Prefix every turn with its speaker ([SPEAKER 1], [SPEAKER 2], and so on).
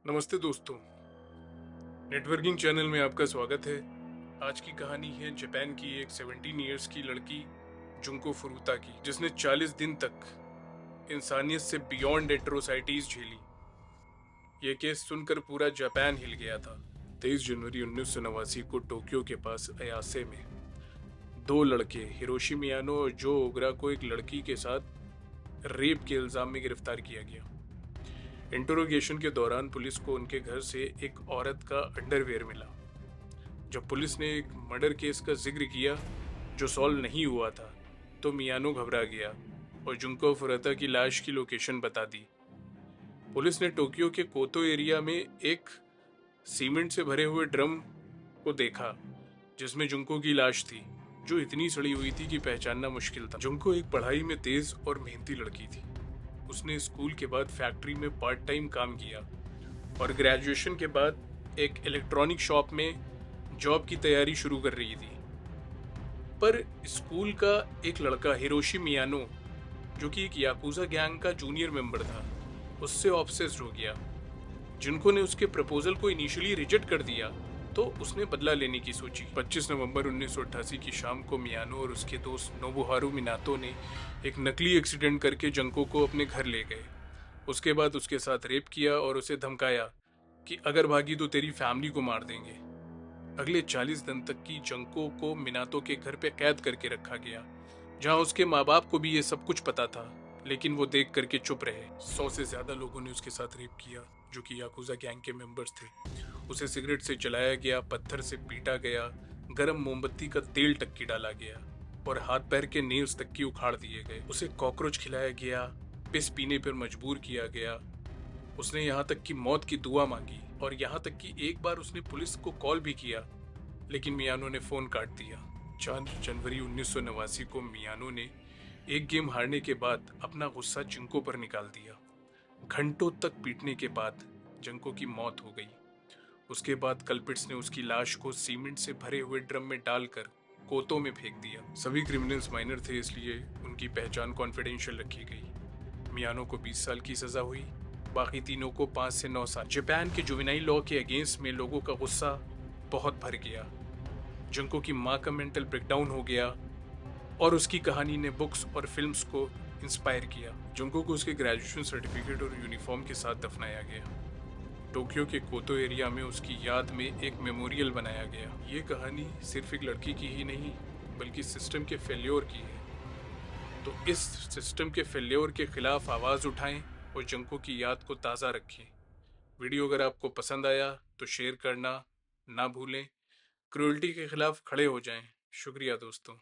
[SPEAKER 1] नमस्ते दोस्तों, networking channel में आपका स्वागत है। आज की कहानी है जापान की एक 17 इयर्स की लड़की जुंको फुरुता की, जिसने 40 दिन तक इंसानियत से बियॉन्ड एट्रोसाइटीज झेली। ये केस सुनकर पूरा जापान हिल गया था। 23 जनवरी 1989 को टोक्यो के पास अयासे में दो लड़के हिरोशी मियानो और जो ओगरा को एक लड़की के साथ रेप के इल्जाम में गिरफ्तार किया गया। इंटरोगेशन के दौरान पुलिस को उनके घर से एक औरत का अंडरवेयर मिला। जब पुलिस ने एक मर्डर केस का जिक्र किया जो सॉल्व नहीं हुआ था, तो मियानो घबरा गया और जुंको फुरुता की लाश की लोकेशन बता दी। पुलिस ने टोक्यो के कोतो एरिया में एक सीमेंट से भरे हुए ड्रम को देखा जिसमें जुंको की लाश थी, जो इतनी सड़ी हुई थी कि पहचानना मुश्किल था। जुंको एक पढ़ाई में तेज और मेहनती लड़की थी। उसने स्कूल के बाद फैक्ट्री में पार्ट टाइम काम किया और ग्रेजुएशन के बाद एक इलेक्ट्रॉनिक शॉप में जॉब की तैयारी शुरू कर रही थी। पर स्कूल का एक लड़का हिरोशी मियानो, जो कि एक याकुजा गैंग का जूनियर मेंबर था, उससे ऑब्सेस्ड हो गया। जिनको ने उसके प्रपोजल को इनिशियली रिजेक्ट कर दिया, तो उसने बदला लेने की सोची। 25 नवंबर 1988 की शाम को मियानो और उसके दोस्त नोबुहारू मिनातो ने एक नकली एक्सीडेंट करके जंको को अपने घर ले गए। उसके बाद उसके साथ रेप किया और उसे धमकाया कि अगर भागी तो तेरी फैमिली को मार देंगे। अगले 40 दिन तक की जंको को मिनातो के घर पे कैद करके रखा गया, जहां उसके माँ बाप को भी ये सब कुछ पता था, लेकिन वो देख करके चुप रहे। 100 से ज्यादा लोगों ने उसके साथ रेप किया, जो कि याकुजा गैंग के मेंबर्स थे। उसे सिगरेट से जलाया गया, पत्थर से पीटा गया, गरम मोमबत्ती का तेल तक की डाला गया और हाथ पैर के नेल्स तक की उखाड़ दिए गए। उसे कॉकरोच खिलाया गया, पिस पीने पर मजबूर किया गया। उसने यहाँ तक कि मौत की दुआ मांगी और यहाँ तक कि एक बार उसने पुलिस को कॉल भी किया, लेकिन मियानो ने फोन काट दिया। 4 जनवरी 1989 को मियानो ने एक गेम हारने के बाद अपना गुस्सा जिंको पर निकाल दिया। घंटों तक पीटने के बाद जिंको की मौत हो गई। उसके बाद कल्पिट्स ने उसकी लाश को सीमेंट से भरे हुए ड्रम में डालकर कोतो में फेंक दिया। सभी क्रिमिनल्स माइनर थे, इसलिए उनकी पहचान कॉन्फिडेंशियल रखी गई। मियानो को 20 साल की सजा हुई, बाकी तीनों को 5 से 9 साल। जापान के जुवेनाइल लॉ के अगेंस्ट में लोगों का गुस्सा बहुत भर गया। जिंको की माँ का मेंटल ब्रेकडाउन हो गया और उसकी कहानी ने बुक्स और फिल्म्स को इंस्पायर किया। जिंको को उसके ग्रेजुएशन सर्टिफिकेट और यूनिफॉर्म के साथ दफनाया गया। टोक्यो के कोतो एरिया में उसकी याद में एक मेमोरियल बनाया गया। ये कहानी सिर्फ एक लड़की की ही नहीं, बल्कि सिस्टम के फेल्योर की है। तो इस सिस्टम के फेल्योर के खिलाफ आवाज़ उठाएं और जिंको की याद को ताज़ा रखें। वीडियो अगर आपको पसंद आया तो शेयर करना ना भूलें। क्रूरल्टी के खिलाफ खड़े हो जाएं। शुक्रिया दोस्तों।